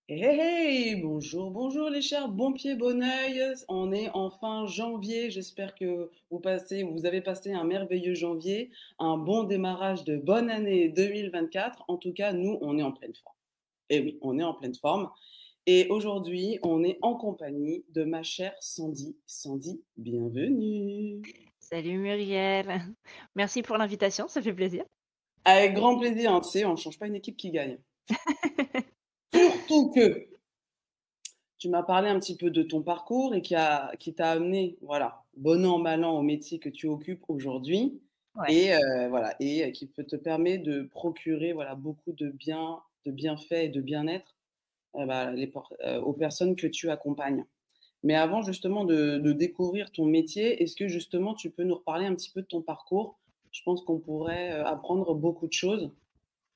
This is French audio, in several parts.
Hey, hey, hey, bonjour, bonjour les chers, bon pied, bon oeil. On est en fin janvier. J'espère que vous avez passé un merveilleux janvier, un bon démarrage de bonne année 2024. En tout cas, nous, on est en pleine forme. Et oui, on est en pleine forme. Et aujourd'hui, on est en compagnie de ma chère Sandy. Sandy, bienvenue. Salut Muriel. Merci pour l'invitation, ça fait plaisir. Avec grand plaisir, hein, tu sais, on ne change pas une équipe qui gagne. Surtout que tu m'as parlé un petit peu de ton parcours et qui t'a amené, voilà, bon an, mal an, au métier que tu occupes aujourd'hui Ouais, et voilà et qui peut te permet de procurer, voilà, beaucoup de bienfaits et de bien-être, bah, aux personnes que tu accompagnes. Mais avant justement de découvrir ton métier, est-ce que justement tu peux nous reparler un petit peu de ton parcours? Je pense qu'on pourrait, apprendre beaucoup de choses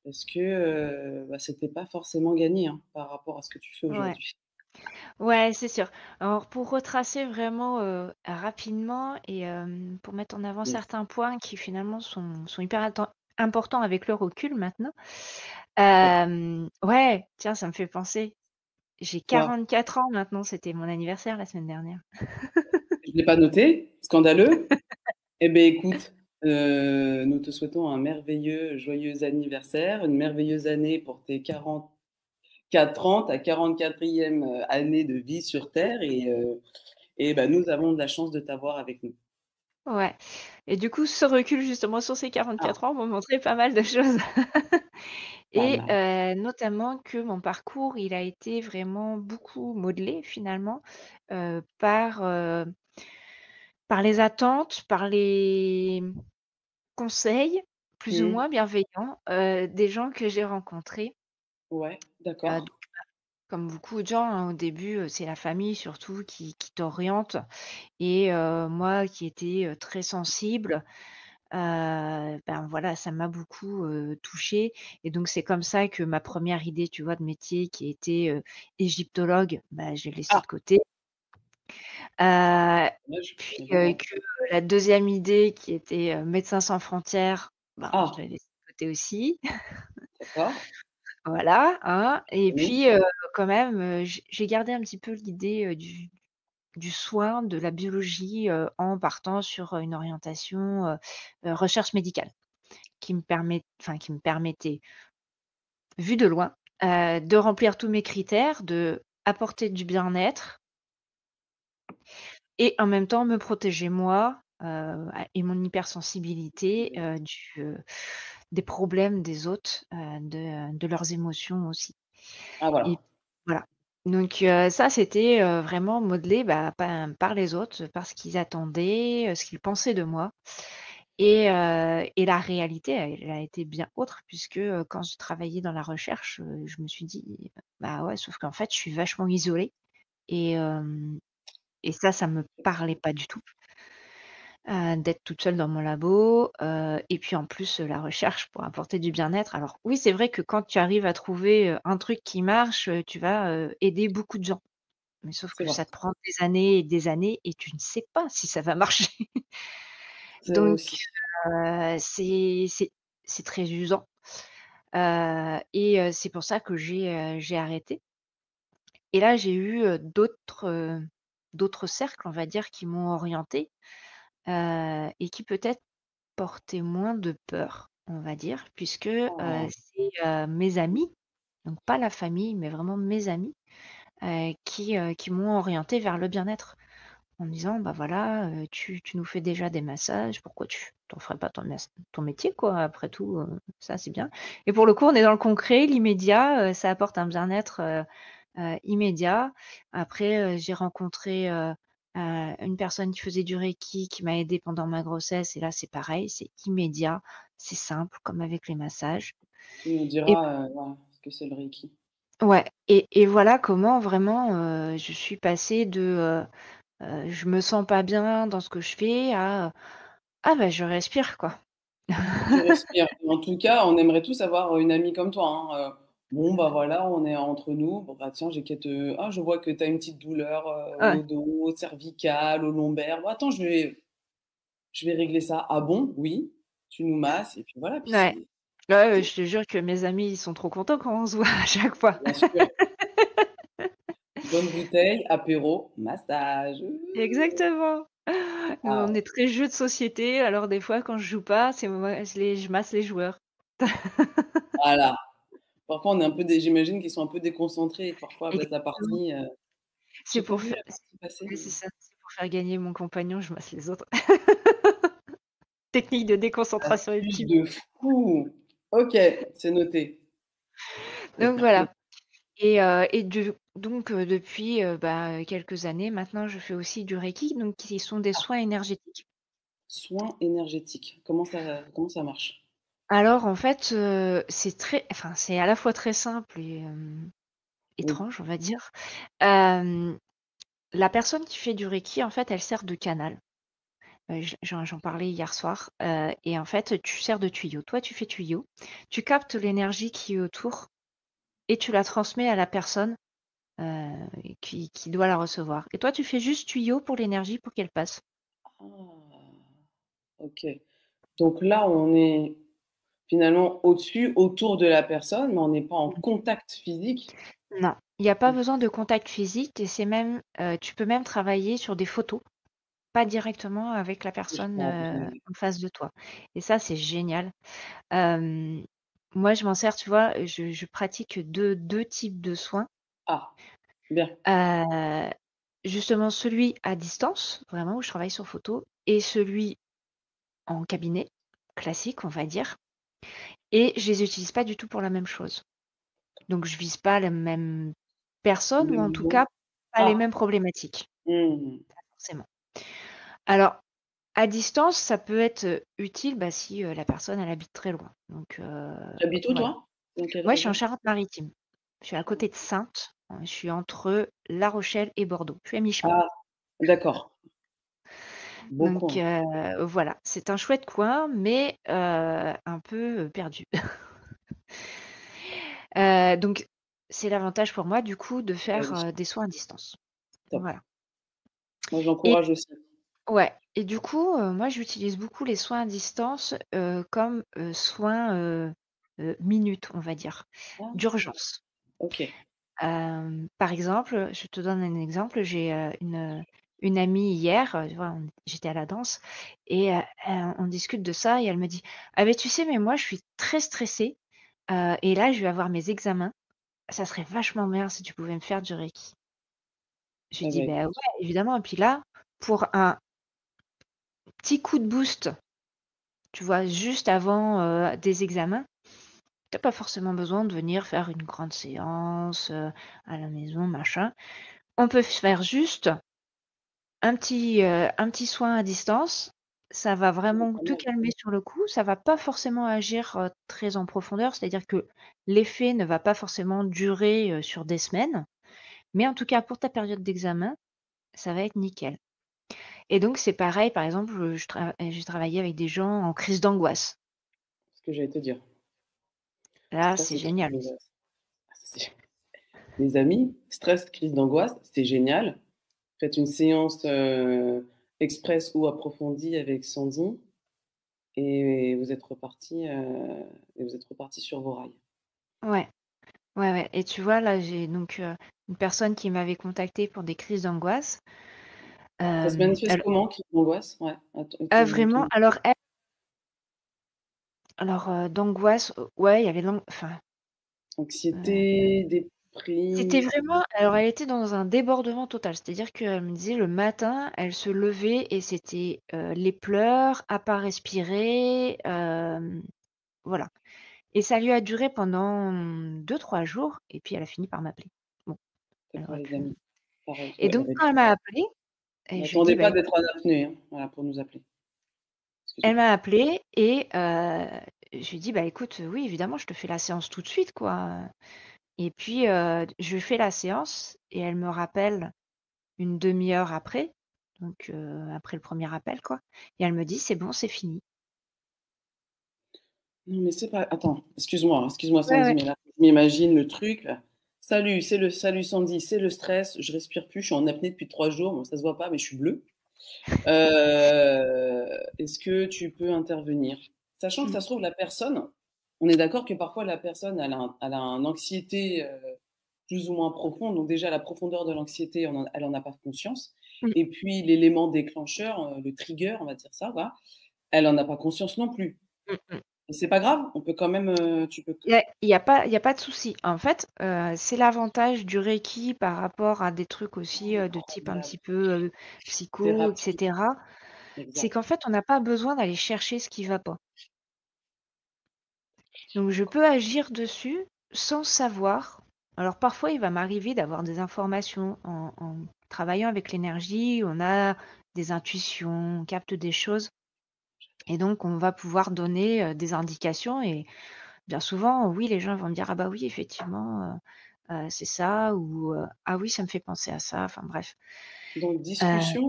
parce que, bah, c'était pas forcément gagné, hein, par rapport à ce que tu fais ouais, aujourd'hui. ouais, c'est sûr. Alors pour retracer vraiment, rapidement et pour mettre en avant Yes. certains points qui finalement sont hyper importants avec le recul maintenant. Ouais, tiens, ça me fait penser, j'ai Quoi? 44 ans maintenant, c'était mon anniversaire la semaine dernière. Je l'ai pas noté, scandaleux. Eh beh, écoute, nous te souhaitons un merveilleux joyeux anniversaire, une merveilleuse année pour tes 44 ans, ta 44e, année de vie sur terre et bah, nous avons de la chance de t'avoir avec nous. Ouais et du coup, ce recul justement sur ces Ah, 44 ans m'a montré pas mal de choses. pas Et mal. notamment que mon parcours, il a été vraiment beaucoup modelé finalement, par les attentes, par les conseils plus ou Mmh. moins bienveillants, des gens que j'ai rencontrés. Ouais, Donc d'accord. comme beaucoup de gens, hein, au début, c'est la famille surtout qui t'oriente et moi qui étais, très sensible. Ben, voilà, ça m'a beaucoup, touchée et donc c'est comme ça que ma première idée, tu vois, de métier qui était, égyptologue, bah, j'ai laissé Ah! de côté. Heu, Dommage, puis, mais bon, que la deuxième idée qui était, Médecins sans frontières, ben, je ah! l'ai laissée de côté aussi. D'accord. Voilà, hein et Oui. puis, quand même, j'ai gardé un petit peu l'idée, du soin, de la biologie, en partant sur, une orientation, recherche médicale qui me permettait vu de loin, de remplir tous mes critères, de apporter du bien-être et en même temps me protéger moi, et mon hypersensibilité, des problèmes des autres, de leurs émotions aussi Ah et voilà. voilà. Donc ça c'était, vraiment modelé, bah, par les autres, par ce qu'ils attendaient, ce qu'ils pensaient de moi. Et la réalité, elle a été bien autre puisque, quand je travaillais dans la recherche, je me suis dit: «Bah, ouais, sauf qu'en fait, je suis vachement isolée» et ça me parlait pas du tout, d'être toute seule dans mon labo, et puis en plus, la recherche pour apporter du bien-être. Alors oui, c'est vrai que quand tu arrives à trouver, un truc qui marche, tu vas, aider beaucoup de gens. Mais sauf C'est que vrai. ça te prend des années et des années et tu ne sais pas si ça va marcher. C'est vrai Donc aussi. c'est très usant, et c'est pour ça que j'ai arrêté et là, j'ai eu, d'autres cercles, on va dire, qui m'ont orientée, et qui peut-être portaient moins de peur, on va dire, puisque, Ah! c'est, mes amis, donc pas la famille, mais vraiment mes amis, qui m'ont orientée vers le bien-être. En me disant: «Bah, voilà, tu nous fais déjà des massages, pourquoi tu t'en ferais pas ton métier, quoi? Après tout, ça, c'est bien» et pour le coup, on est dans le concret, l'immédiat, ça apporte un bien-être, immédiat. Après, j'ai rencontré, une personne qui faisait du reiki, qui m'a aidée pendant ma grossesse et là, c'est pareil, c'est immédiat, c'est simple, comme avec les massages Tu nous et diras, voilà, ce que c'est le reiki. ouais et voilà comment vraiment, je suis passée de, je me sens pas bien dans ce que je fais à, ah bah, je respire quoi. Tu respires. En tout cas, on aimerait tous avoir une amie comme toi, hein, bon, bah, voilà, on est entre nous. Bon, bah, tiens, j'ai qu'à te ah, je vois que tu as une petite douleur, Ouais, au dos, cervicale, au lombaire. Bon, attends, je vais régler ça. Ah bon? Oui. Tu nous masses et puis voilà, puis ouais. c'est Ouais, c'est je te jure que mes amis, ils sont trop contents quand on se voit à chaque fois. bien sûr. Bonne bouteille, apéro, massage. Exactement. Nous, on Waouh! est très jeu de société, alors des fois quand je joue pas, c'est moi je masse les joueurs. Voilà. Parfois, on est un peu j'imagine qu'ils sont un peu déconcentrés et que parfois, bah, ta Exactement. partie, C'est j'ai pas pour vu faire la partie passer, ouais, c'est mais ça, c'est pour faire gagner mon compagnon, je masse les autres. Technique de déconcentration astuce ultime. de fou! OK, c'est noté. Je vais Donc faire voilà et depuis, quelques années maintenant, je fais aussi du reiki, donc qui sont des soins énergétiques. soins énergétiques. Comment ça marche? Alors en fait, c'est à la fois très simple et Oui. étrange, on va dire. Hem, la personne qui fait du reiki, en fait, elle sert de canal. J'en parlais hier soir, et en fait, tu sers de tuyau. Toi, tu fais tuyau, tu captes l'énergie qui est autour et tu la transmets à la personne, heu, qui doit la recevoir et toi, tu fais juste tuyau pour l'énergie pour qu'elle passe. Ah! OK. Donc là, on est finalement au-dessus, autour de la personne, mais on n'est pas en Mmh. contact physique. Non, il y a pas Mmh. besoin de contact physique et c'est même, tu peux même travailler sur des photos, pas directement avec la Je personne, comprends bien. en face de toi et ça, c'est génial. Hem, moi, je m'en sers, tu vois, je pratique deux types de soins. Ah, bien. Heu, justement celui à distance, vraiment où je travaille sur photo et celui en cabinet, classique on va dire et je les utilise pas du tout pour la même chose. Donc je vise pas la même personne ou en Même tout zone. cas pas les Ah! mêmes problématiques, Mmh. pas forcément. Alors à distance, ça peut être, utile, bah, si, la personne elle habite très loin. Donc Tu habites où voilà. toi? Dans quelle Moi je suis en région? Charente-Maritime. Je suis à côté de Saintes, je suis entre La Rochelle et Bordeaux. Je suis à mi-chemin. Ah, d'accord. Beau Donc coin. voilà, c'est un chouette coin, mais un peu, perdu. Donc c'est l'avantage pour moi du coup de Bah faire, oui, des soins à distance. top. Voilà Moi, et j'encourage aussi. ouais et du coup, moi j'utilise beaucoup les soins à distance, comme, soins, minutes, on va dire, Ah, d'urgence. OK. Par exemple, je te donne un exemple, j'ai, une amie hier, tu vois, j'étais à la danse et on discute de ça et elle me dit: «Ah beh, tu sais, mais moi je suis très stressée, et là je vais avoir mes examens. Ça serait vachement bien si tu pouvais me faire du reiki». Je lui Eh dis: bah, «Beh, ouais, écoute, évidemment» et puis là, pour un petit coup de boost, tu vois, juste avant, des examens, tu as pas forcément besoin de venir faire une grande séance, à la maison, machin. On peut faire juste un petit soin à distance, ça va ouais, vraiment quand te même. calmer sur le coup, ça va pas forcément agir, très en profondeur, c'est-à-dire que l'effet ne va pas forcément durer, sur des semaines, mais en tout cas pour ta période d'examen, ça va être nickel et donc c'est pareil, par exemple, j'ai travaillé avec des gens en crise d'angoisse. Ce que j'allais te dire. Là, Stress c'est et crise génial aussi. d'angoisse. Ah ça c'est les amis, stress, crise d'angoisse, c'est génial. Faites une séance, express ou approfondie avec Sandy et vous êtes repartis sur vos rails. Ouais, ouais, ouais et tu vois, là, j'ai donc, une personne qui m'avait contactée pour des crises d'angoisse, Ça se manifeste elle comment, crise d'angoisse? Ouais, à a ton vraiment alors, d'angoisse, ouais, il y avait heu, anxiété, c'était déprime? vraiment alors elle était dans un débordement total. C'est-à-dire qu'elle me disait le matin, elle se levait et c'était, les pleurs, à pas respirer, voilà et ça lui a duré pendant, 2-3 jours et puis elle a fini par m'appeler. Bon, elle D'accord, aurait les pu amis, pareil, et ouais, elle donc aurait quand pu. elle m'a appelée et je lui ai dit: N'attendez «Bah, pas écoute» d'être en apnée, hein, voilà, pour nous appeler. elle Excuse-moi. m'a appelée et je lui ai dit: «Bah, écoute, oui, évidemment, je te fais la séance tout de suite, quoi». Et puis, je fais la séance et elle me rappelle une demi heure après, donc après le premier appel quoi et elle me dit: «C'est bon, c'est fini». Non, mais c'est pas attends, excuse-moi Ouais, Sandy, ouais. mais là, je m'imagine le truc là. Salut Sandy, c'est le stress, je respire plus, je suis en apnée depuis 3 jours, bon ça se voit pas, mais je suis bleue. Est-ce que tu peux intervenir? Sachant que Mmh. ça se trouve la personne on est d'accord que parfois la personne elle a un anxiété, plus ou moins profondes. Donc déjà, la profondeur de l'anxiété, elle en a pas conscience. Mmh. Et puis l'élément déclencheur, le trigger, on va dire ça, voilà, elle en a pas conscience non plus. Mmh mh. Et c'est pas grave, on peut quand même, tu peux Il y a pas de souci. En fait, c'est l'avantage du reiki par rapport à des trucs aussi, de type un incroyable, petit peu, psycho et thérapie, cetera. C'est exact. qu'en fait, on n'a pas besoin d'aller chercher ce qui va pas. Donc je peux agir dessus sans savoir. Alors parfois, il va m'arriver d'avoir des informations en travaillant avec l'énergie, on a des intuitions, on capte des choses et donc on va pouvoir donner, des indications et bien souvent, oui, les gens vont me dire: «Ah bah oui, effectivement, c'est ça» ou, «Ah oui, ça me fait penser à ça», enfin bref. Donc Heu,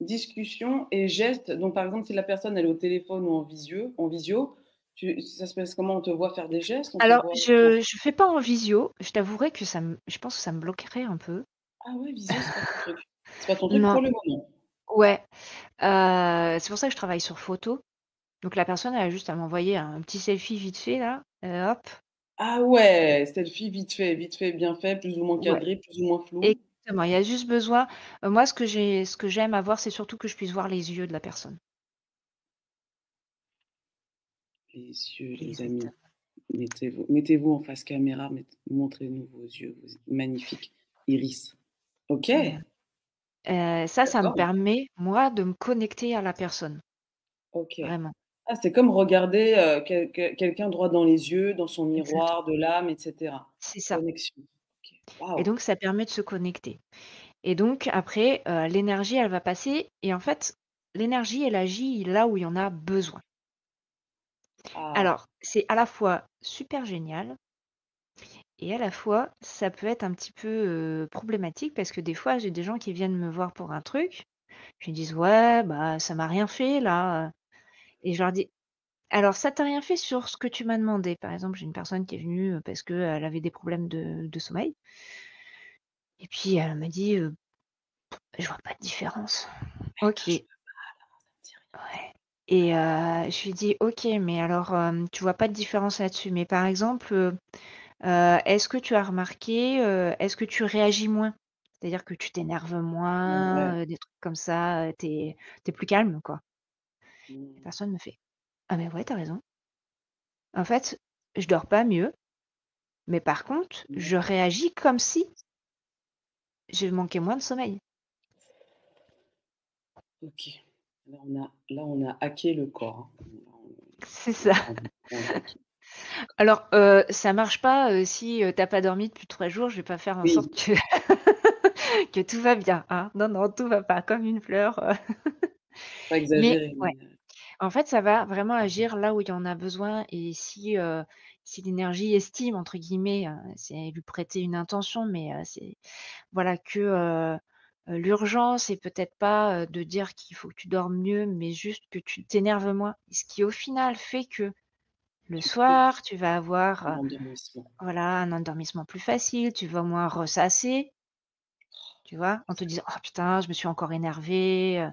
discussion et gestes. Donc par exemple, si la personne elle est au téléphone ou en visio, ça se passe comment? On te voit faire des gestes? On te alors voit je fais pas en visio, je t'avouerai que je pense que ça me bloquerait un peu. ah ouais, visio, c'est pas ton truc. C'est pas ton truc Non, pour le moment? ouais, c'est pour ça que je travaille sur photo. Donc la personne, elle a juste à m'envoyer un petit selfie vite fait là, hop, Ah ouais, selfie vite fait, bien fait, plus ou moins ouais, cadré, plus ou moins flou. exactement. Il y a juste besoin moi ce que j'aime avoir, c'est surtout que je puisse voir les yeux de la personne. Les yeux, les amis, Exactement. mettez-vous en face caméra, montrez-nous vos yeux, vos magnifiques iris. OK, Voilà. Ça me d'accord, permet, moi, de me connecter à la personne, OK. vraiment. Ah, c'est comme regarder, quelqu'un droit dans les yeux, dans son miroir Exactement, de l'âme et cetera. c'est ça Connexion. OK. et Waouh! donc ça permet de se connecter et donc après, l'énergie, elle va passer et en fait, l'énergie, elle agit là où il y en a besoin. Ah, Alors, c'est à la fois super génial et à la fois, ça peut être un petit peu, problématique parce que des fois, j'ai des gens qui viennent me voir pour un truc, ils me disent: «Ouais, bah, ça m'a rien fait là», et je leur dis: «Alors ça t'a rien fait sur ce que tu m'as demandé». Par exemple, j'ai une personne qui est venue, parce qu'elle avait des problèmes de sommeil et puis elle m'a dit, «Je vois pas de différence». putain, OK, ouais et je lui dis: «OK, mais alors, tu vois pas de différence là-dessus, mais par exemple, est-ce que tu as remarqué, est-ce que tu réagis moins? C'est-à-dire que tu t'énerves ouais. moins, des trucs comme ça, tu es plus calme, quoi?» La Mmh. personne me fait: «Ah mais ouais, tu as raison. En fait, je dors pas mieux, mais par contre, je D'accord. réagis comme si je manquais moins de sommeil». OK. Là, on a hacké le corps, hein. C'est ça. On l'a hacké. Alors, ça marche pas, si, tu pas dormi depuis 3 jours, je vais pas faire en Oui, sorte que que tout va bien, hein. Non, non, tout va pas comme une fleur, pas mais exagéré, ouais. mais En fait, ça va vraiment agir là où il y en a besoin et si l'énergie «estime» entre guillemets, c'est lui prêter une intention, mais c'est voilà que, l'urgence est peut-être pas, de dire qu'il faut que tu dormes mieux, mais juste que tu t'énerves moins. Ce qui au final fait que le tu peux soir, tu vas avoir, un endormissement. voilà, un endormissement plus facile, tu vas moins ressasser, tu vois? En te disant: «Oh putain, je me suis encore énervé.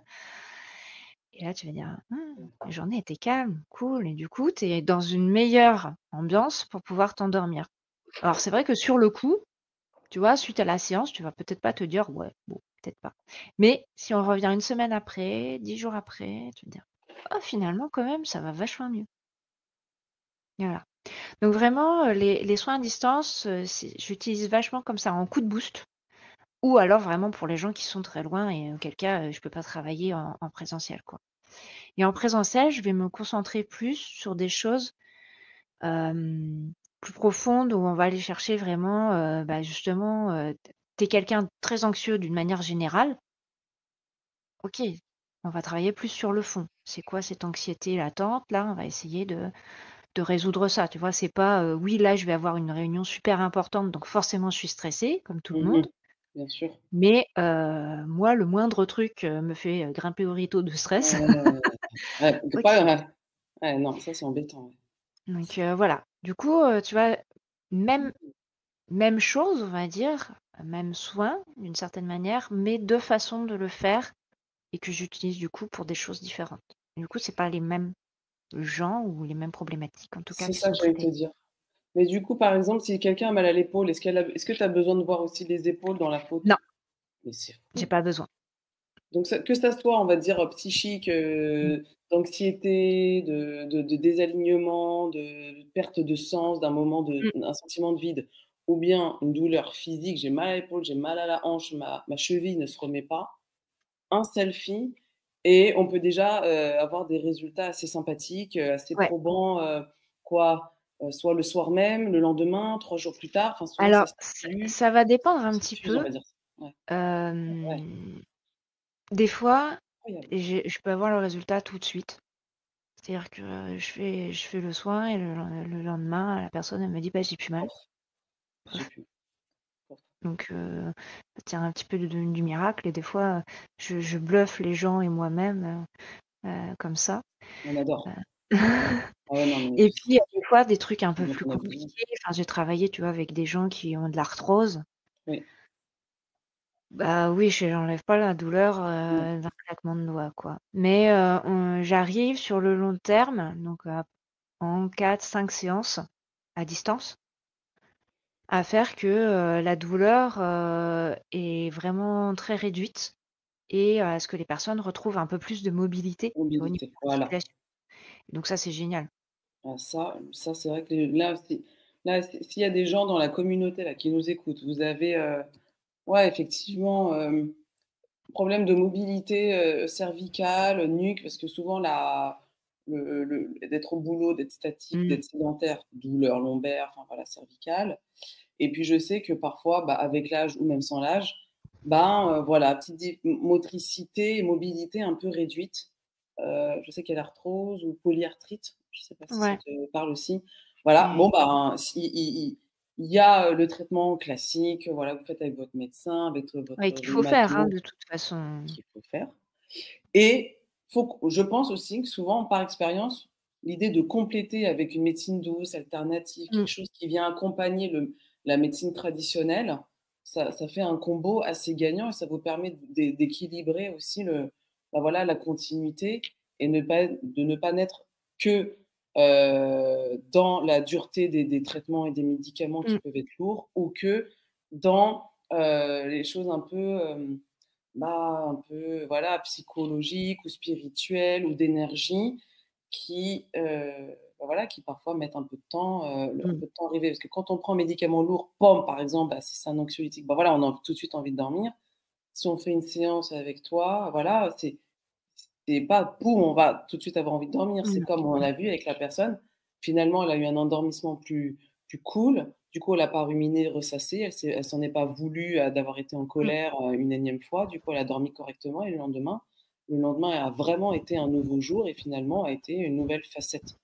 Et là, tu vas dire: «Mmh, la journée était calme, cool» et du coup, tu es dans une meilleure ambiance pour pouvoir t'endormir. Alors c'est vrai que sur le coup, tu vois, suite à la séance, tu vas peut-être pas te dire: «Ouais, bon, peut-être pas». Mais si on revient une semaine après, 10 jours après, tu vas dire: «Oh finalement quand même, ça va vachement mieux». Voilà. Donc vraiment, les soins à distance, j'utilise vachement comme ça en coup de boost ou alors vraiment pour les gens qui sont très loin et auquel cas, je peux pas travailler en présentiel, quoi. Et en présentiel, je vais me concentrer plus sur des choses, plus profondes où on va aller chercher vraiment, bah, justement, tu es quelqu'un de très anxieux d'une manière générale. OK, on va travailler plus sur le fond. C'est quoi cette anxiété latente là? On va essayer de résoudre ça, tu vois? C'est pas, oui, là, je vais avoir une réunion super importante, donc forcément je suis stressée comme tout le Mmh mh. monde, Bien sûr. mais moi, le moindre truc, me fait, grimper au rideau de stress. Ouais, ouais, faut pas OK. ouais. Ouais, non, ça, c'est embêtant, ouais. Donc voilà. Du coup, tu vois, même même chose, on va dire, même soin d'une certaine manière, mais 2 façons de le faire et que j'utilise du coup pour des choses différentes. Du coup, c'est pas les mêmes gens ou les mêmes problématiques en tout cas C'est qui ça sont que j'allais traitées. te dire. Mais du coup, par exemple, si quelqu'un a mal à l'épaule, est-ce que tu as besoin de voir aussi les épaules dans la Non, photo? Mais c'est j'ai fou. pas besoin. Donc ça que ça soit, on va dire, psychique, Mmh. d'anxiété, de désalignement, de perte de sens, Mmh. d'un sentiment de vide ou bien une douleur physique, j'ai mal à l'épaule, j'ai mal à la hanche, ma cheville ne se remet pas, un selfie et on peut déjà, avoir des résultats assez sympathiques, assez Ouais. probants, soit le soir même, le lendemain, 3 jours plus tard, enfin souvent Alors ça ç s'évalue, ça va dépendre un ça petit fuse, on peu. va dire ça. Ouais, ouais, Hem, des fois, incroyable. je peux avoir le résultat tout de suite. C'est-à-dire que je fais le soin et le lendemain, la personne, elle me dit: «Bah, j'ai plus mal». Oh, j'ai pu. Donc ça tient un petit peu du miracle et des fois, je bluffe les gens et moi-même, comme ça. On adore. Heu Ah ouais, non, mais et puis, il y a des fois des trucs un ce peu dont plus on a besoin. compliqués. Enfin, j'ai travaillé, tu vois, avec des gens qui ont de l'arthrose. Oui. Bah, oui, j'enlève pas la douleur, Non. d'un claquement de doigts, quoi. Mais j'arrive sur le long terme, donc en 4-5 séances à distance, à faire que, la douleur, est vraiment très réduite et à ce que les personnes retrouvent un peu plus de mobilité, tu vois, au niveau Mobilité, des voilà. articulations. Donc ça, c'est génial. Ah ça c'est vrai que s'il y a des gens dans la communauté là qui nous écoutent, vous avez, ouais effectivement, problème de mobilité, cervicale, nuque, parce que souvent d'être au boulot, d'être statique, Mmh. d'être sédentaire, douleur lombaire, enfin voilà, cervicale. Et puis je sais que parfois, bah, avec l'âge ou même sans l'âge, ben, voilà, petite motricité et mobilité un peu réduite. Je sais qu'il y a l'arthrose ou polyarthrite, je ne sais pas si ça Ouais. te parle aussi. Voilà, Mmh. bon, ben, si il y a, le traitement classique, voilà, vous faites avec votre médecin, avec Ouais, votre qu'il faut faire, hein, rhumato de toute façon. qu'il faut faire. Et je pense aussi que souvent, par expérience, l'idée de compléter avec une médecine douce, alternative, Mmh. quelque chose qui vient accompagner la médecine traditionnelle, ça fait un combo assez gagnant et ça vous permet d'équilibrer aussi bah, voilà, la continuité et de ne pas n'être que dans la dureté des traitements et des médicaments qui Mmh. peuvent être lourds ou que dans les choses un peu bah, un peu, voilà, psychologiques ou spirituelles ou d'énergie qui, bah, voilà, qui parfois mettent un Mmh. peu de temps à arriver. Parce que quand on prend un médicament lourd, pomme, par exemple, bah, si c'est un anxiolytique, bah, voilà, on a tout de suite envie de dormir. Si on fait une séance avec toi, voilà, c'est pas boum, on va tout de suite avoir envie de dormir. C'est Mmh. comme on Mmh. a vu avec la personne, finalement, elle a eu un endormissement plus cool. Du coup, elle a pas ruminé, ressassé, elle s'en est pas voulu, d'avoir été en Mmh. colère, une énième fois. Du coup, elle a dormi correctement et le lendemain a vraiment été un nouveau jour et finalement a été une nouvelle facette,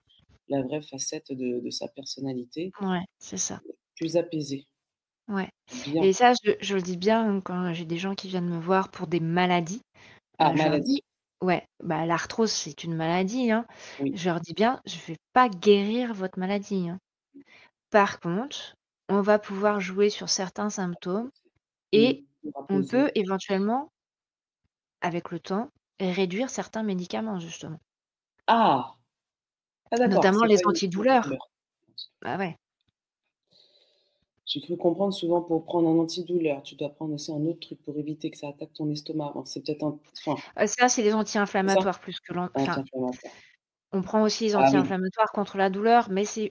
la vraie facette de sa personnalité, Ouais, c'est ça. plus apaisée. Ouais Bien. et ça, je le dis bien, hein, quand j'ai des gens qui viennent me voir pour des maladies, Ah, je leur maladie, dis ouais, bah, l'arthrose, c'est une maladie, hein. oui. Je leur dis bien: «Je vais pas guérir votre maladie, hein. Par contre, on va pouvoir jouer sur certains symptômes Mmh. et Plus on reposer. peut éventuellement, avec le temps, réduire certains médicaments, justement». Ah! Ah d'accord, Notamment c'est les pas uniquement antidouleurs. douleur. Bah, ouais. J'ai cru comprendre souvent pour prendre un antidouleur, tu dois prendre aussi un autre truc pour éviter que ça attaque ton estomac. Bon, c'est peut-être enfin, Ça, c'est les c'est ça? anti-inflammatoires plus que enfin, Anti-inflammatoire. on prend aussi les Ah oui, anti-inflammatoires contre la douleur, mais c'est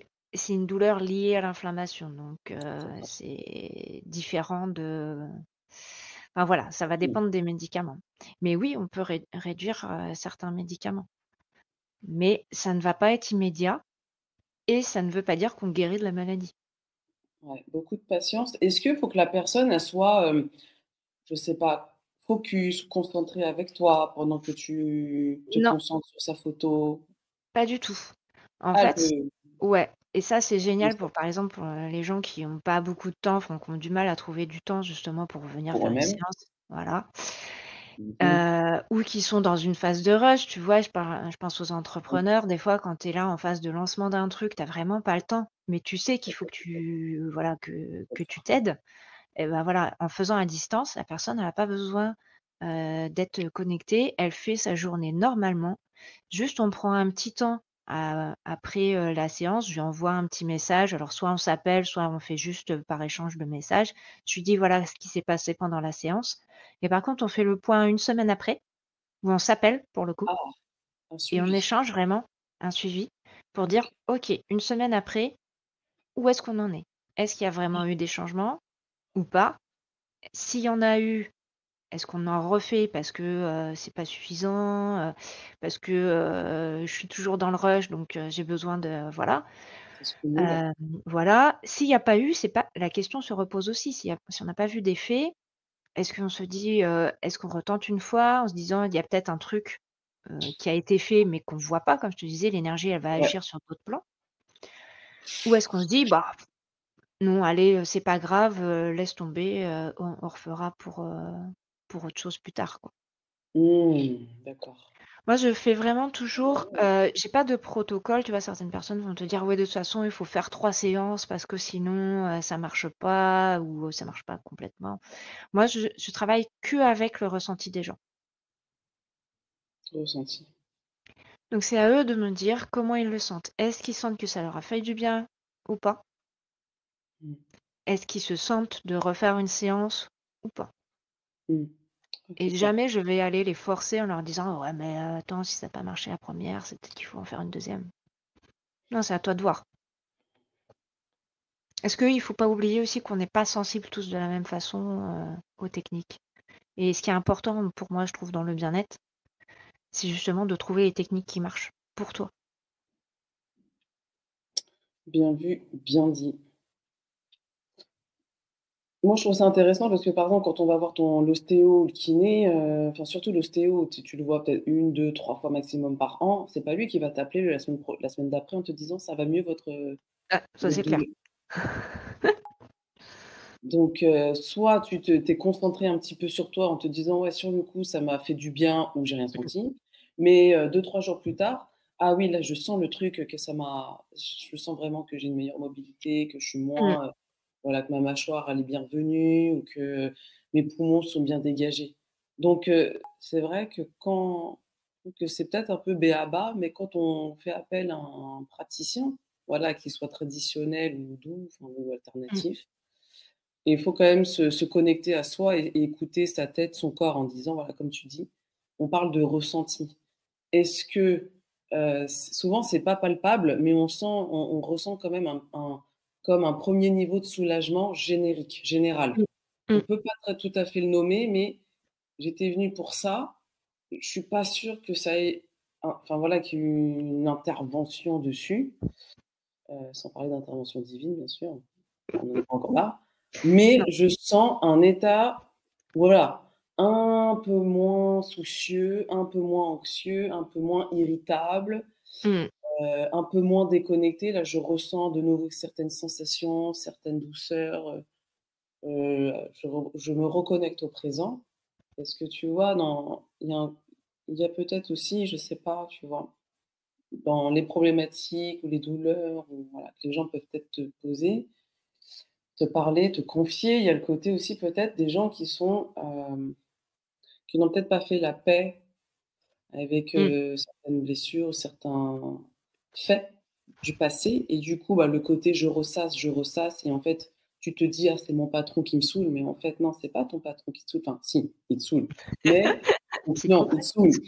une douleur liée à l'inflammation, donc d'accord. c'est différent de enfin voilà, ça va Mmh. dépendre des médicaments. Mais oui, on peut réduire, certains médicaments, mais ça ne va pas être immédiat et ça ne veut pas dire qu'on guérit de la maladie. Ouais, beaucoup de patience. Est-ce qu'il faut que la personne, elle soit, je sais pas, focus, concentrée avec toi pendant que tu te Non, concentres sur sa photo? pas du tout. En Ah, elle fait peut ouais et ça, c'est oui, génial ça pour, par exemple, pour, les gens qui ont pas beaucoup de temps, enfin, qui ont du mal à trouver du temps justement pour venir pour faire une eux-mêmes. séance, voilà. Mmh mh. Ou qui sont dans une phase de rush, tu vois? Je pense aux Oui, entrepreneurs, des fois, quand tu es là en phase de lancement d'un truc, tu as vraiment pas le temps, mais tu sais qu'il faut que tu voilà, faut que le tu faire. t'aides et ben, voilà, en faisant à distance, la personne, elle a pas besoin, d'être connectée. Elle fait sa journée normalement. Juste, on prend un petit temps après, la séance, je lui envoie un petit message. Alors soit on s'appelle, soit on fait juste, par échange de messages. Je lui dis voilà ce qui s'est passé pendant la séance et par contre on fait le point une semaine après, où on s'appelle pour le coup Ah, un et on suivi. échange vraiment, un suivi pour dire: «OK, une semaine après, où est-ce qu'on en est? Est-ce qu'il y a vraiment eu des changements ou pas? S'il y en a eu, est-ce qu'on en refait parce que, c'est pas suffisant, parce que, je suis toujours dans le rush donc j'ai besoin de voilà». Ça se cumule. Hem, voilà. S'il y a pas eu, c'est pas la question se repose aussi, si on n'a pas vu d'effet, est-ce qu'on se dit, est-ce qu'on retente une fois en se disant: «Il y a peut-être un truc, qui a été fait mais qu'on voit pas», comme je te disais, l'énergie elle va Ouais. agir sur d'autres plans? Ou est-ce qu'on se dit: «Bah, non allez, c'est pas grave, laisse tomber, on refera pour autre chose plus tard», quoi? D'accord. Moi, je fais vraiment toujours, j'ai pas de protocole, tu vois? Certaines personnes vont te dire: «Ouais, de toute façon, il faut faire 3 séances parce que sinon, ça marche pas ou ça marche pas complètement». Moi, je travaille qu'avec le ressenti des gens. Ressenti. Donc c'est à eux de me dire comment ils le sentent. Est-ce qu'ils sentent que ça leur a fait du bien ou pas? Mmh. Est-ce qu'ils se sentent de refaire une séance ou pas? Mmh. OK, Et top. jamais je vais aller les forcer en leur disant: «Ouais, mais attends, si ça a pas marché la première, c'est peut-être qu'il faut en faire une deuxième». Non, c'est à toi de voir. Est-ce qu'il faut pas oublier aussi qu'on n'est pas sensibles tous de la même façon, aux techniques? Et ce qui est important pour moi, je trouve, dans le bien-être, c'est justement de trouver les techniques qui marchent pour toi. Bien vu, bien dit. Moi, je trouve ça intéressant parce que, par exemple, quand on va voir ton l'ostéo ou le kiné, enfin, surtout l'ostéo, tu le vois peut-être une, deux, 3 fois maximum par an. C'est pas lui qui va t'appeler la semaine d'après en te disant: «Ça va mieux Ah, ça votre c'est clair. douleur». Donc soit tu es concentré un petit peu sur toi en te disant: «Ouais, sur le coup, ça m'a fait du bien» ou «J'ai rien senti». Mais 2-3 jours plus tard: «Ah oui, là, je sens le truc, que ça m'a je sens vraiment que j'ai une meilleure mobilité, que je suis Mmh, moins, voilà, que ma mâchoire, elle est bien revenue ou que mes poumons sont bien dégagés». Donc c'est vrai que c'est peut-être un peu b.a.-ba, mais quand on fait appel à un praticien, voilà, qu'il soit traditionnel ou doux, enfin ou mmh, alternatif, et il faut quand même se connecter à soi et écouter sa tête, son corps en disant, voilà, comme tu dis, on parle de ressenti. Est-ce que, souvent c'est pas palpable, mais on ressent quand même comme un premier niveau de soulagement générique, général. mmh, On mmh, peut pas tout à fait le nommer, mais j'étais venue pour ça. Je suis pas sûre que ça ait enfin voilà, qu'il y ait eu une intervention dessus, sans parler d'intervention divine, bien sûr. On n'en est pas encore là. Mais non, je sens un état, voilà, un peu moins soucieux, un peu moins anxieux, un peu moins irritable, mmh, un peu moins déconnecté. Là, je ressens de nouveau certaines sensations, certaines douceurs, je me reconnecte au présent. Est-ce que tu vois, il y a peut-être aussi, je sais pas, tu vois, dans les problématiques ou les douleurs ou voilà, que les gens peuvent peut-être te poser, te parler, te confier, il y a le côté aussi peut-être des gens qui n'ont peut-être pas fait la paix avec, mmh, certaines blessures, certains faits du passé et du coup, bah, le côté je ressasse et en fait, tu te dis: «Ah, c'est mon patron qui me saoule», mais en fait, non, c'est pas ton patron qui te saoule, enfin si, il te saoule, mais c'est non, il te hypocrite. saoule.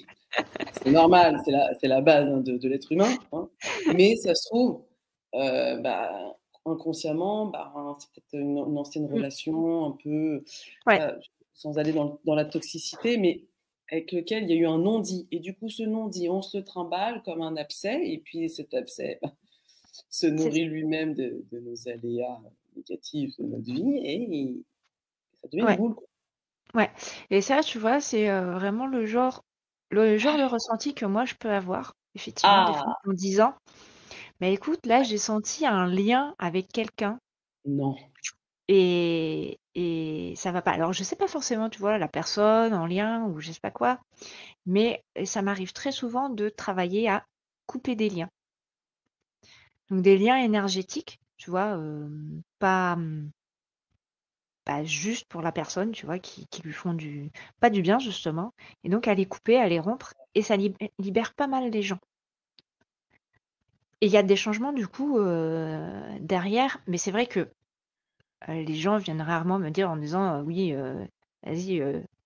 C'est normal, c'est la base, hein, de l'être humain, hein, mais ça se trouve, bah, inconsciemment, bah, c'est peut-être une ancienne Mmh, relation un peu, ouais, sans aller dans la toxicité, mais avec lequel il y a eu un non-dit et du coup, ce non-dit, on se le trimballe comme un abcès et puis cet abcès, bah, se c'est ça. nourrit lui-même de nos aléas négatifs de notre vie et ça devient une Ouais, boule, quoi. ouais et ça, tu vois, c'est, vraiment le genre de ressenti que moi je peux avoir, effectivement, des fois Ah! en disant: «Mais écoute, là, j'ai senti un lien avec quelqu'un Non. et ça va pas». Alors je sais pas forcément, tu vois, la personne en lien ou je sais pas quoi, mais ça m'arrive très souvent de travailler à couper des liens. Donc des liens énergétiques, tu vois, pas juste pour la personne, tu vois, qui lui font pas du bien justement et donc à les couper, à les rompre et ça libère pas mal les gens. il y a des changements du coup, derrière, mais c'est vrai que, les gens viennent rarement me dire en me disant, «Oui, vas-y,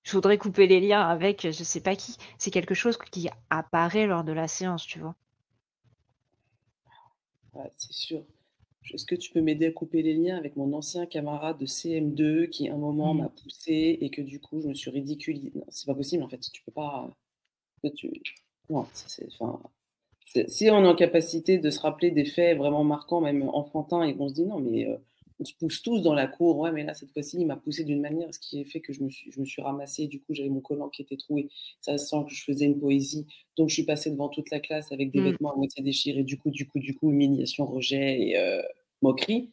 je voudrais couper les liens avec, je sais pas qui». C'est quelque chose qui apparaît lors de la séance, tu vois? Ouais, c'est sûr. Est-ce que tu peux m'aider à couper les liens avec mon ancien camarade de CM2 qui, à un moment, Mmh. m'a poussé et que du coup, je me suis ridiculisée. Non, c'est pas possible en fait, tu peux pas, tu non, c'est enfin, si on est en capacité de se rappeler des faits vraiment marquants, même enfantins et qu'on se dit: «Non mais on se pousse tous dans la cour, ouais mais là cette fois-ci il m'a poussé d'une manière, ce qui a fait que je me suis ramassée, du coup j'avais mon collant qui était troué, ça sent que je faisais une poésie, donc je suis passée devant toute la classe avec des Mmh. vêtements à moitié déchirés, du coup humiliation, rejet et moquerie».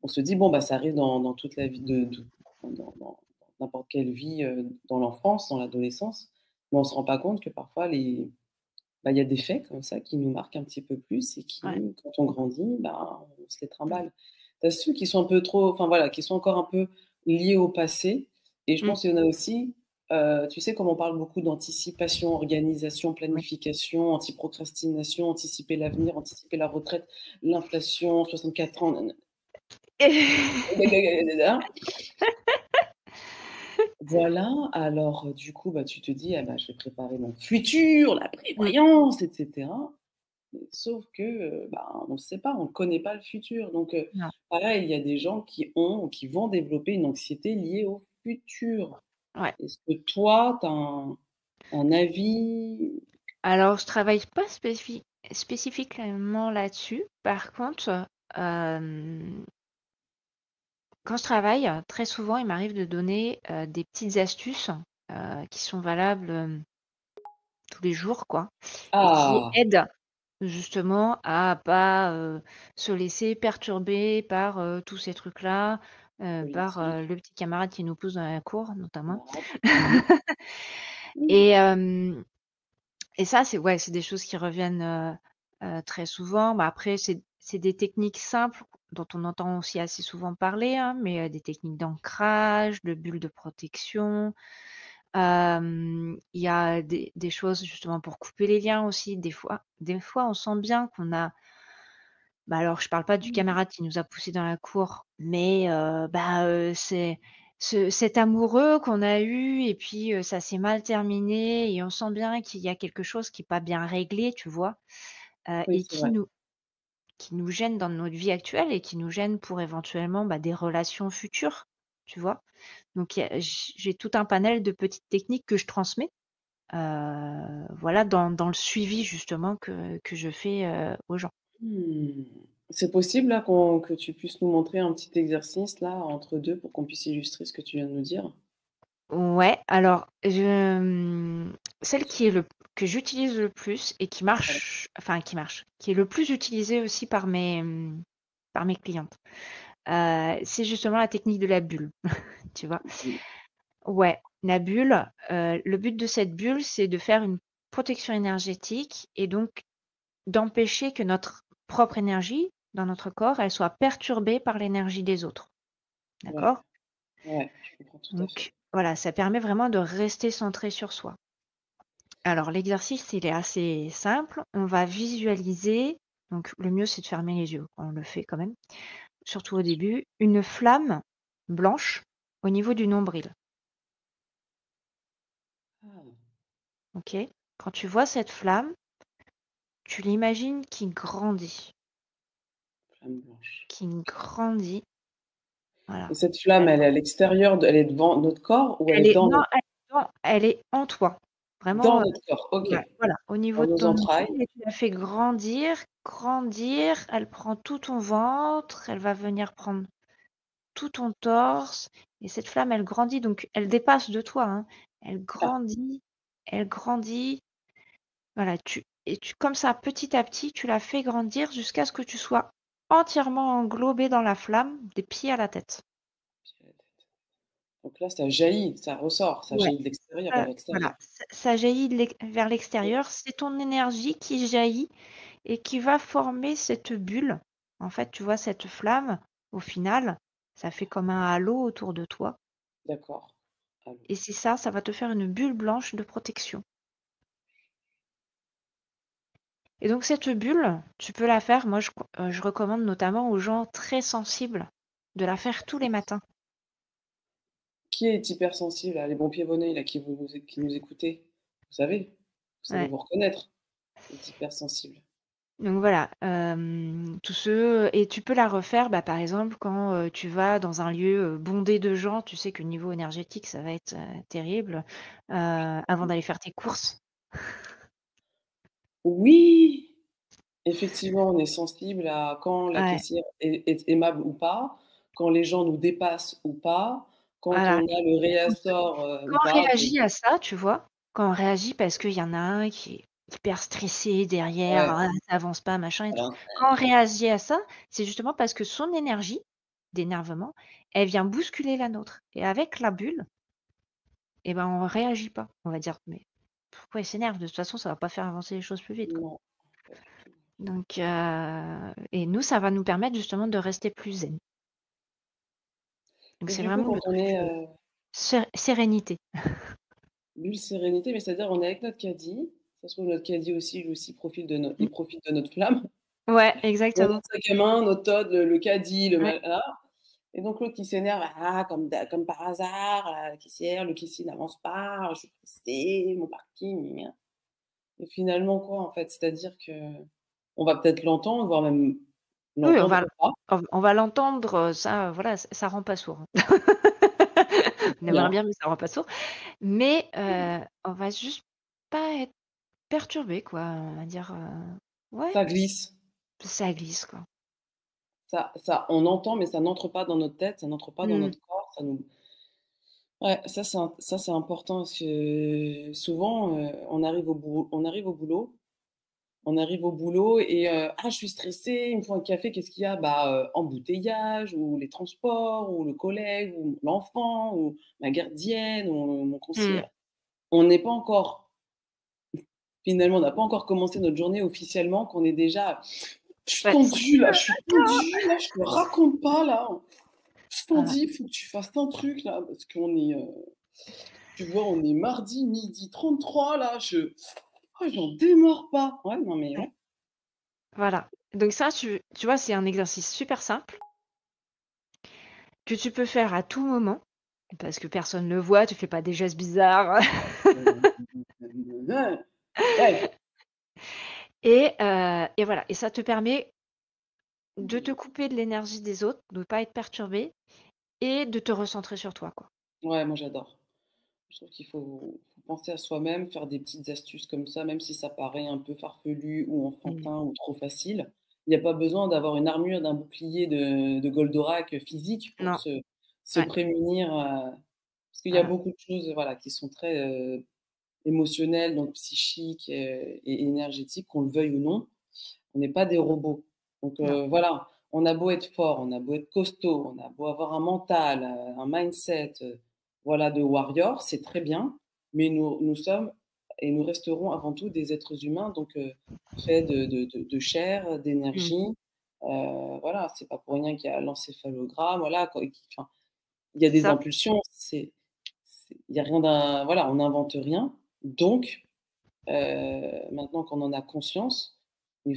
On se dit: «Bon bah ça arrive dans toute la vie de dans n'importe quelle vie, dans l'enfance, dans l'adolescence», mais on se rend pas compte que parfois il y a des faits comme ça qui nous marquent un petit peu plus et Ouais. qui, quand on grandit, bah, on se les Mmh. trimballe. Tu as ceux qui sont un peu trop enfin voilà, qui sont encore un peu liés au passé et je Mmh. pense qu'il y en a aussi, tu sais, comme on parle beaucoup d'anticipation, organisation, Oui. planification, anti-procrastination, anticiper l'avenir, anticiper la retraite, l'inflation, 64 ans, voilà, alors, du coup, bah, tu te dis: «Ah bah, je vais préparer mon futur, la Mmh. prévoyance et cetera». Mais sauf que, bah, on ne sait pas, on ne connaît pas le futur. Donc, Non. pareil, il y a des gens qui ont ou qui vont développer une anxiété liée au futur. Ouais. Est-ce que toi, tu as un avis? Alors je travaille pas spécifiquement là-dessus. Par contre, hem, quand je travaille, très souvent, il m'arrive de donner, des petites astuces, qui sont valables, tous les jours, quoi, et qui Ah! aident justement à pas, se laisser perturber par, tous ces trucs-là, par, Politique, le petit camarade qui nous pousse dans la cour notamment. camarade. Mmh. Mmh. Et ça, c'est ouais, c'est des choses qui reviennent, très souvent. Bah, après, c'est des techniques simples dont on entend aussi assez souvent parler, hein, mais des techniques d'ancrage, de bulles de protection. Il y a des choses justement pour couper les liens aussi. Des fois, on sent bien qu'on a bah, alors je parle pas du Mmh. camarade qui nous a poussés dans la cour, mais c'est cet amoureux qu'on a eu et puis, ça s'est mal terminé et on sent bien qu'il y a quelque chose qui est pas bien réglé, tu vois? Oui, Et c'est vrai. qui nous gêne dans notre vie actuelle et qui nous gêne pour éventuellement, bah, des relations futures, tu vois? Donc il y a j'ai tout un panel de petites techniques que je transmets, voilà, dans le suivi justement que je fais, aux gens. Mmh. C'est possible là que tu puisses nous montrer un petit exercice là, entre 2 pour qu'on puisse illustrer ce que tu viens de nous dire? Ouais, alors celle qui est le que j'utilise le plus et qui Ouais. marche enfin qui est le plus utilisée aussi par mes clientes, c'est justement la technique de la bulle, tu vois? Mmh. Ouais, la bulle, le but de cette bulle, c'est de faire une protection énergétique et donc d'empêcher que notre propre énergie dans notre corps, elle soit perturbée par l'énergie des autres, Ouais, d'accord? ouais, je comprends tout à fait. Donc voilà, ça permet vraiment de rester centré sur soi. Alors l'exercice, il est assez simple. On va visualiser, donc le mieux c'est de fermer les yeux quand on le fait quand même, surtout au début, une flamme blanche au niveau du nombril. Ah, OK? Quand tu vois cette flamme, tu l'imagines flamme blanche. qui OK. grandit, Et voilà. cette flamme, Elle elle est à l'extérieur elle est devant notre corps ou elle est elle est dans non, notre elle est en toi. dans Vraiment, notre corps? OK. ouais, voilà, au Dans niveau de nos ton entrailles? nombril et tu la fais grandir, grandir, elle prend tout ton ventre, elle va venir prendre tout ton torse et cette flamme, elle grandit donc elle dépasse de toi, hein. Ah, Elle grandit, voilà, tu comme ça, petit à petit, tu la fais grandir jusqu'à ce que tu sois entièrement englobé dans la flamme, des pieds à la tête. j'ai la tête. Donc là, ça jaillit, ça ressort, ça Ouais, jaillit de l'extérieur vers ça l'extérieur. voilà, ça jaillit vers l'extérieur, c'est ton énergie qui jaillit et qui va former cette bulle. En fait, tu vois, cette flamme, au final, ça fait comme un halo autour de toi. D'accord. Allô. Et c'est ça, ça va te faire une bulle blanche de protection. Et donc cette bulle, tu peux la faire, moi je recommande notamment aux gens très sensibles de la faire tous les matins. Qui est hypersensible là? Les bons pieds, bonnets là, qui nous écoutez? Vous savez Ouais. vous reconnaître, les hypersensibles. Donc voilà, tous ceux et tu peux la refaire, bah, par exemple, quand, tu vas dans un lieu, bondé de gens, tu sais que niveau énergétique, ça va être, terrible, avant d'aller faire tes courses. Oui! Effectivement, on est sensible à quand la Ouais, caissière est aimable ou pas, quand les gens nous dépassent ou pas, quand voilà. on a le Quand réassort, ou quand on pas de réagit à ça, tu vois? Quand on réagit parce qu'il y en a un qui est hyper stressé derrière, ouais, ah, ça avance pas, machin et tout. voilà. Quand on réagit à ça, c'est justement parce que son énergie d'énervement, elle vient bousculer la nôtre et avec la bulle et ben, on réagit pas. On va dire: «Mais pourquoi il s'énerve? De toute façon, ça va pas faire avancer les choses plus vite, quoi». Non, pas du tout. Donc et nous, ça va nous permettre justement de rester plus zen. Donc Et c'est du coup, vraiment quand le on truc, est, sérénité. bulle sérénité, mais c'est-à-dire on est avec notre caddie, ça se trouve notre caddie aussi, lui aussi Mmh. profite de notre flamme. Ouais, On a exactement. notre sac à main, notre Todd, le caddie, le Ouais, ma voilà. Et donc l'autre qui s'énerve, ah, comme par hasard, la caissière, le caissier n'avance pas, je suis pressé, mon parking, gna gna. Et finalement quoi, en fait? C'est-à-dire qu'on va peut-être l'entendre, voire même oui, l'entendre ou pas, on va l'entendre, ça, voilà, ça rend pas sourd, hein. c'est On très aimerait bien. bien, mais ça rend pas sourd. Mais on va juste pas être perturbé, quoi, on va dire, ouais, Ça glisse, ça glisse, quoi. on entend, mais ça n'entre pas dans notre tête, ça n'entre pas dans Mmh. notre corps, ça nous ouais, ça c'est important parce que souvent, on arrive au boulot et «Ah, je suis stressé, il me faut un café», qu'est-ce qu'il y a? Bah, embouteillage ou les transports ou le collègue ou l'enfant ou ma gardienne ou mon Mmh. concierge. On n'est pas encore finalement, on n'a pas encore commencé notre journée officiellement qu'on est déjà: Fatigué. je suis tendue là, je te raconte pas là, je t'en Voilà. dis, il faut que tu fasses un truc là» parce qu'on est, tu vois, on est mardi 12h33 là, j'en démords pas. Ouais, non mais Ouais, ouais. voilà. Donc ça, tu vois, c'est un exercice super simple que tu peux faire à tout moment parce que personne ne le voit, tu fais pas des gestes bizarres Ouais. et voilà et ça te permet de te couper de l'énergie des autres, de pas être perturbé et de te recentrer sur toi, quoi. Ouais, moi j'adore. Je trouve qu'il faut penser à soi-même, faire des petites astuces comme ça, même si ça paraît un peu farfelu ou Mmh. enfantin ou trop facile. Il y a pas besoin d'avoir une armure, d'un bouclier de Goldorak physique pour Non, se ouais, prémunir, parce qu'il y a voilà. beaucoup de choses, voilà, qui sont très, émotionnelles, donc psychiques, et énergétiques, qu'on le veuille ou non. On n'est pas des robots. Donc Non. voilà, on a beau être fort, on a beau être costaud, on a beau avoir un mental, un mindset, voilà, de warrior, c'est très bien, mais nous sommes et nous resterons avant tout des êtres humains, donc faits de chair, Mmh. d'énergie. Voilà, c'est pas pour rien qu'il y a l'encéphalogramme, voilà, quoi, et enfin, il y a C'est des ça. impulsions, il y a rien d'un voilà, on n'invente rien. Donc maintenant qu'on en a conscience,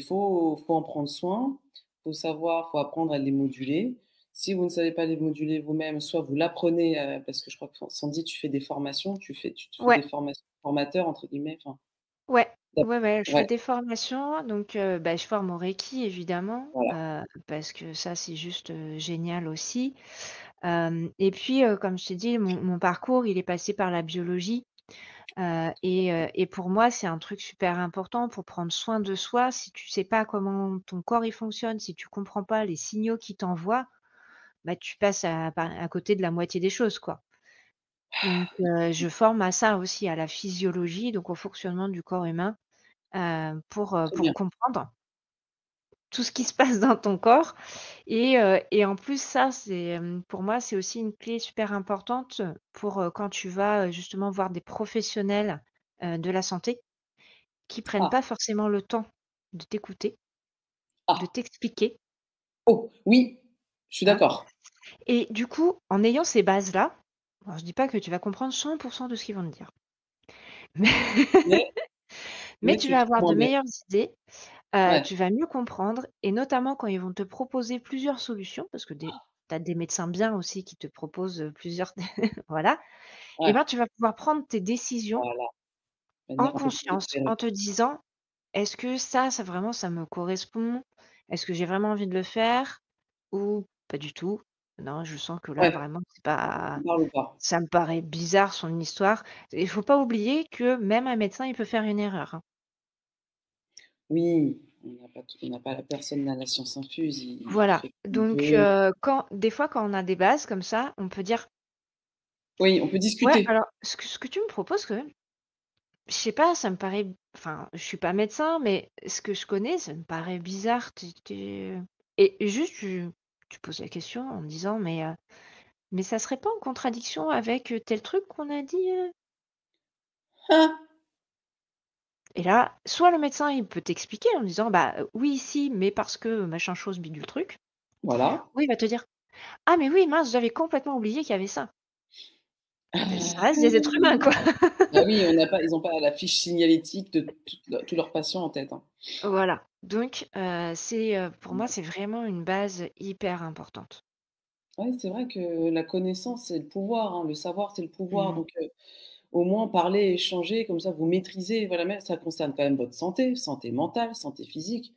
faut en prendre soin, faut apprendre à les moduler. Si vous ne savez pas les moduler vous-même, soit vous l'apprenez, parce que je crois que Sandy, tu fais des formations, tu te fais Ouais, des formations «formateurs» entre guillemets, enfin, ouais, d'a ouais, je fais ouais, des formations donc bah, je forme au Reiki évidemment, voilà. parce que ça, c'est juste, génial aussi. Et puis, comme je t'ai dit, mon parcours, il est passé par la biologie, et pour moi, c'est un truc super important pour prendre soin de soi. Si tu sais pas comment ton corps, il fonctionne, si tu comprends pas les signaux qu'il t'envoie, bah, tu passes à côté de la moitié des choses, quoi. Donc je forme à ça aussi, à la physiologie, donc au fonctionnement du corps humain, Très pour bien. comprendre tout ce qui se passe dans ton corps et en plus ça, pour moi, c'est aussi une clé super importante pour, quand tu vas, justement voir des professionnels, de la santé qui prennent Ah, pas forcément le temps de t'écouter, de ah, t'expliquer, oh, oui, je suis hein d'accord. et du coup, en ayant ces bases-là, alors je dis pas que tu vas comprendre 100 de ce qu'ils vont te dire, mais Mais Mais mais tu tu le vas feras avoir moins de bien. meilleures idées, Ouais, tu vas mieux comprendre et notamment quand ils vont te proposer plusieurs solutions, parce que tu as des médecins bien aussi qui te proposent, plusieurs voilà, et ouais, ben, tu vas pouvoir prendre tes décisions voilà, de en manière un peu plus conscience, éclairée. en te disant: «Est-ce que ça vraiment ça me correspond? Est-ce que j'ai vraiment envie de le faire? Ou pas du tout? Non, je sens que là Ouais, vraiment ça c'est pas te parle ou pas? ça me paraît bizarre son histoire». Il faut pas oublier que même un médecin, il peut faire une erreur, hein. Oui, on n'a pas la personne n'a la science infuse, il Voilà, fait comme il donc veut. quand des fois, quand on a des bases comme ça, on peut dire: Oui, on peut «Ouais, discuter. alors ce que tu me proposes quand même, je sais pas, ça me paraît enfin, je suis pas médecin, mais ce que je connais, ça me paraît bizarre, tu et juste tu poses la question en me disant: mais ça serait pas en contradiction avec, tel truc qu'on a dit?» Ah! Et là, soit le médecin, il peut t'expliquer en disant: «Bah, oui, si, mais parce que machin chose bidule truc». Voilà. Ou il va te dire: «Ah mais oui, mince, j'avais complètement oublié qu'il y avait ça». Ça reste des êtres humains, quoi. Bah oui, ils n'ont pas la fiche signalétique de tous leurs patients en tête, hein. Voilà, donc pour moi, c'est vraiment une base hyper importante. Ouais, c'est vrai que la connaissance, c'est le pouvoir, hein, le savoir, c'est le pouvoir, Mmh. donc au moins parler, échanger, comme ça vous maîtrisez, voilà, mais ça concerne quand même votre santé, santé mentale, santé physique.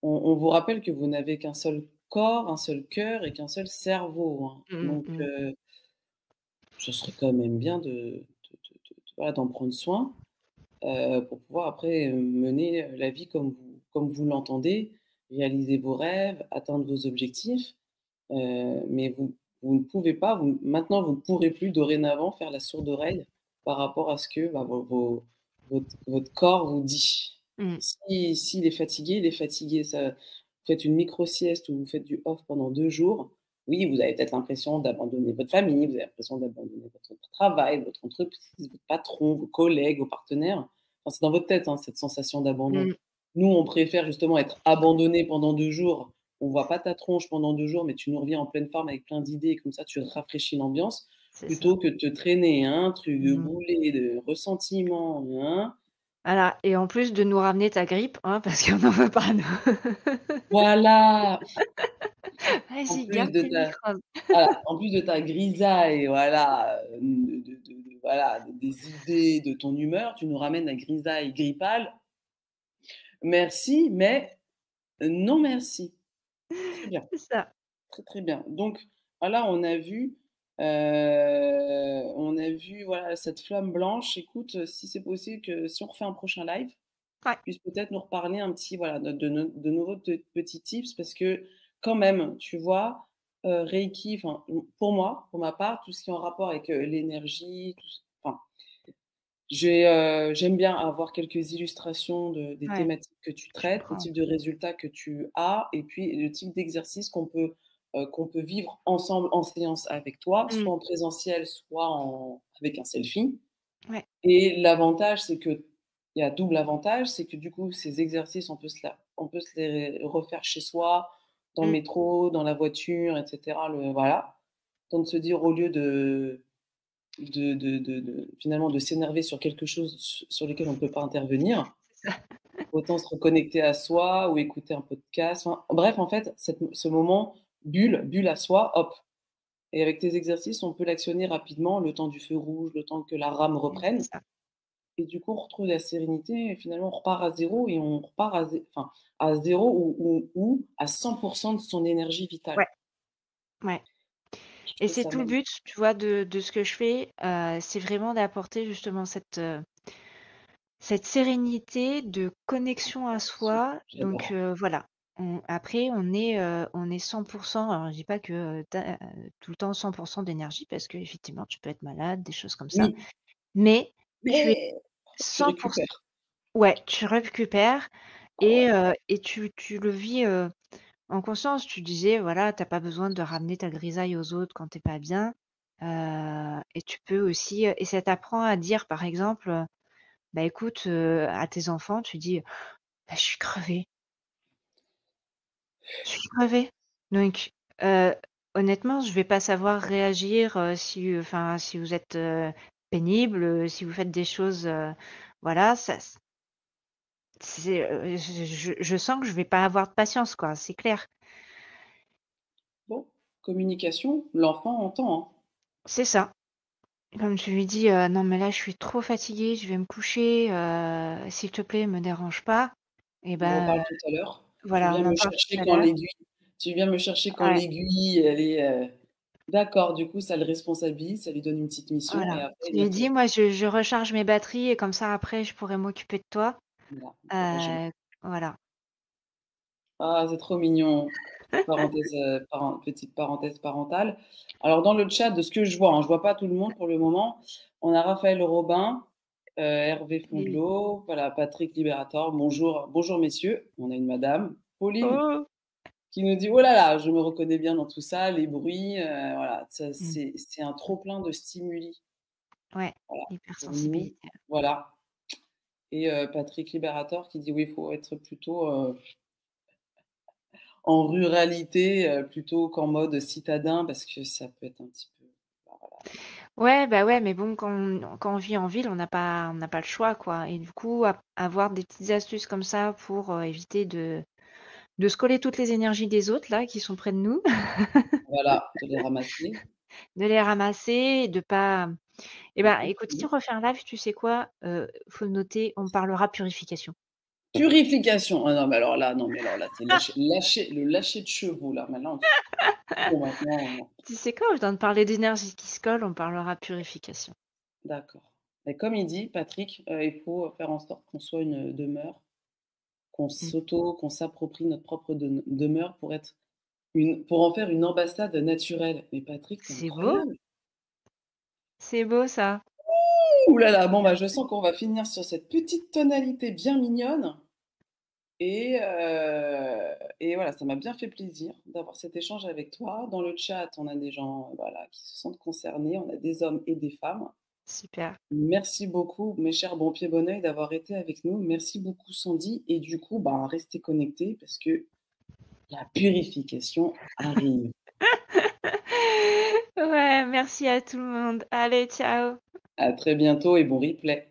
On vous rappelle que vous n'avez qu'un seul corps, un seul cœur et qu'un seul cerveau, hein, Mmh donc mh. ce serait quand même bien voilà, d'en prendre soin, pour pouvoir après, mener, la vie comme vous l'entendez, réaliser vos rêves, atteindre vos objectifs, mais vous ne pouvez pas, maintenant vous ne pourrez plus dorénavant faire la sourde oreille par rapport à ce que, bah, votre corps vous dit. Mmh. S'il est fatigué, il est fatigué. Ça, vous faites une micro-sieste ou vous faites du off pendant 2 jours, oui, vous avez peut-être l'impression d'abandonner votre famille, vous avez l'impression d'abandonner votre travail, votre entreprise, votre patron, vos collègues, vos partenaires. Enfin, c'est dans votre tête, hein, cette sensation d'abandon. Mmh. Nous, on préfère justement être abandonné pendant 2 jours. On voit pas ta tronche pendant 2 jours, mais tu nous reviens en pleine forme avec plein d'idées et comme ça tu rafraîchis l'ambiance, C'est ça. plutôt que de te traîner un truc de Mmh. boulet, de ressentiment, hein. Voilà et en plus de nous ramener ta grippe, hein, parce qu'on n'en veut pas nous. Voilà! En Vas-y, plus garde de tes ta microbes. voilà, en plus de ta grisaille, voilà, voilà, des idées, de ton humeur, tu nous ramènes la grisaille grippale. Merci, mais non merci. Très bien. C'est ça. Très, très bien. Donc voilà, on a vu, voilà, cette flamme blanche. Écoute, si c'est possible que si on refait un prochain live, Ouais, tu puisses peut-être nous reparler un petit, voilà, de nouveaux petits tips parce que quand même, tu vois, Reiki, enfin, pour moi, pour ma part, tout ce qui est en rapport avec, l'énergie, tout ce enfin, j'aime bien avoir quelques illustrations des ouais, thématiques que tu je traites, le comprends. type de résultats que tu as et puis le type d'exercice qu'on peut vivre ensemble en séance avec toi, Mmh. soit en présentiel, soit avec un selfie Ouais, et l'avantage, c'est qu'il y a double avantage, c'est que du coup, ces exercices, on peut se les refaire chez soi, dans le mmh, métro, dans la voiture et cetera, voilà. Donc de se dire au lieu finalement de s'énerver sur quelque chose sur lequel on ne peut pas intervenir, c'est ça. autant se reconnecter à soi ou écouter un podcast. Enfin, bref, en fait, ce moment bulle à soi, hop. Et avec tes exercices, on peut l'actionner rapidement, le temps du feu rouge, le temps que la rame C'est reprenne. ça. Et du coup, on retrouve la sérénité et finalement, on repart à zéro et on repart enfin, à zéro ou à 100% de son énergie vitale. Ouais, ouais Je et trouve c'est ça tout le magnifique. but, tu vois, de ce que je fais, c'est vraiment d'apporter justement cette sérénité de connexion à soi donc J'adore. voilà. On est 100 alors je dis pas que, tu as, tout le temps 100 d'énergie parce qu'effectivement tu peux être malade, des choses comme ça. Oui, Mais tu es mais tu 100 récupères. ouais, tu récupères Ah ouais. et tu le vis, en conscience. Tu disais, voilà, tu as pas besoin de ramener ta grisaille aux autres quand tu es pas bien, et tu peux aussi, et ça t'apprend à dire, par exemple, bah, écoute, à tes enfants, tu dis: «Bah, je suis crevée, donc heu, honnêtement, je vais pas savoir réagir, si, si vous êtes, pénible, si vous faites des choses, voilà, Je sens que je vais pas avoir de patience, quoi, c'est clair. Bon, communication, l'enfant entend, hein. C'est ça. Comme tu lui dis: «Non mais là je suis trop fatiguée, je vais me coucher, s'il te plaît me dérange pas» et On bah, reparle tout à l'heure. Tu voilà, viens on en me parle chercher tout à quand l'heure. Ouais, l'aiguille, elle est, d'accord, du coup, ça le responsabilise, ça lui donne une petite mission et voilà. après Tu il vient lui te dis: «Moi je recharge mes batteries et comme ça après je pourrai m'occuper de toi». voilà, encouragement. Heu, voilà. Ah, c'est trop mignon. Petite parenthèse parentale. Alors dans le chat, de ce que je vois, hein, je vois pas tout le monde pour le moment. On a Raphaël Robin, Hervé Oui. Fondelot, voilà, Patrick Liberator. Bonjour messieurs. On a une madame. Pauline Oh! qui nous dit: «Oh là là, je me reconnais bien dans tout ça, les bruits», voilà, ça Mmh. c'est un trop plein de stimuli, Ouais, voilà, pour nous, hypersensibilité. voilà. Et Patrick Liberator qui dit: «Oui, il faut être plutôt, en ruralité, plutôt qu'en mode citadin parce que ça peut être un petit peu, bah, voilà». Ouais, bah, ouais, mais bon, quand on vit en ville, on n'a pas le choix, quoi et du coup, avoir des petites astuces comme ça pour, éviter de se coller toutes les énergies des autres là, qui sont près de nous, Voilà, de les ramasser. de les ramasser et de pas eh ben, Mmh écoute, si mh. on refait un live, tu sais quoi? Faut le noter, on parlera purification. Purification. Ah non, mais alors là, non, mais alors là, c'est lâcher de chevaux là, maintenant, bon maintenant, Tu sais quoi? Au lieu de parler d'énergie qui se colle, on parlera purification. d'accord. Et comme il dit Patrick, il faut faire en sorte qu'on soit une demeure, Mmh. qu'on s'approprie notre propre demeure pour en faire une ambassade naturelle. Mais Patrick, tu es C'est beau, incroyable! c'est beau ça. Ouh là là, bon, bah, je sens qu'on va finir sur cette petite tonalité bien mignonne et voilà, ça m'a bien fait plaisir d'avoir cet échange avec toi. Dans le chat, on a des gens, voilà, qui se sentent concernés, on a des hommes et des femmes. Super. Merci beaucoup, mes chers bons pieds, bon oeil, d'avoir été avec nous. Merci beaucoup Sandy et du coup, bah, restez connectés parce que la purification arrive. Ouais, merci à tout le monde. Allez, ciao. À très bientôt et bon replay.